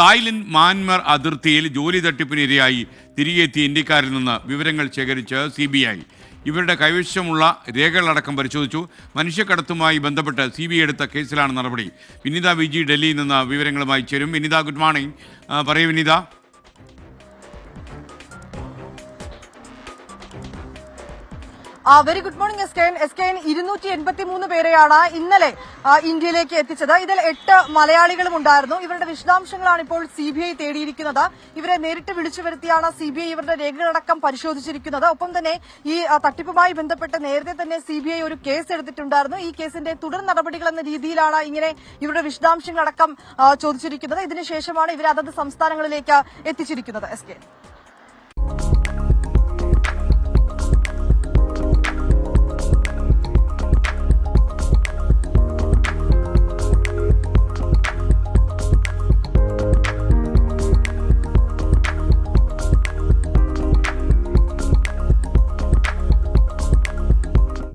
Thailand Myanmar അതിർത്തിയിൽ ജോലി തട്ടിപ്പിനിരയായി തിരികെ എത്തിയ ഇന്ത്യക്കാരിൽ നിന്ന് വിവരങ്ങൾ ശേഖരിച്ച് CBI. ഇവരുടെ കൈവശമുള്ള രേഖകളടക്കം പരിശോധിച്ചു. മനുഷ്യക്കടത്തുമായി ബന്ധപ്പെട്ട് CBI എടുത്ത കേസിലാണ് നടപടി. വിനീത VG ഡൽഹിയിൽ നിന്ന് വിവരങ്ങളുമായി ചേരും. Vineetha, good morning. പറയൂ വിനീത. വെരി ഗുഡ് മോർണിംഗ് എസ്കെൻ. 283 പേരെയാണ് ഇന്നലെ ഇന്ത്യയിലേക്ക് എത്തിച്ചത്. ഇതിൽ 8 മലയാളികളും ഉണ്ടായിരുന്നു. ഇവരുടെ വിശദാംശങ്ങളാണ് ഇപ്പോൾ CBI തേടിയിരിക്കുന്നത്. ഇവരെ നേരിട്ട് വിളിച്ചു വരുത്തിയാണ് CBI ഇവരുടെ രേഖകളടക്കം പരിശോധിച്ചിരിക്കുന്നത്. ഒപ്പം തന്നെ ഈ തട്ടിപ്പുമായി ബന്ധപ്പെട്ട് നേരത്തെ തന്നെ CBI ഒരു കേസ് എടുത്തിട്ടുണ്ടായിരുന്നു. ഈ കേസിന്റെ തുടർ നടപടികൾ എന്ന രീതിയിലാണ് ഇങ്ങനെ ഇവരുടെ വിശദാംശങ്ങളടക്കം ചോദിച്ചിരിക്കുന്നത്. ഇതിനുശേഷമാണ് ഇവരെ അതത് സംസ്ഥാനങ്ങളിലേക്ക് എത്തിച്ചിരിക്കുന്നത്. എസ്കെൻ.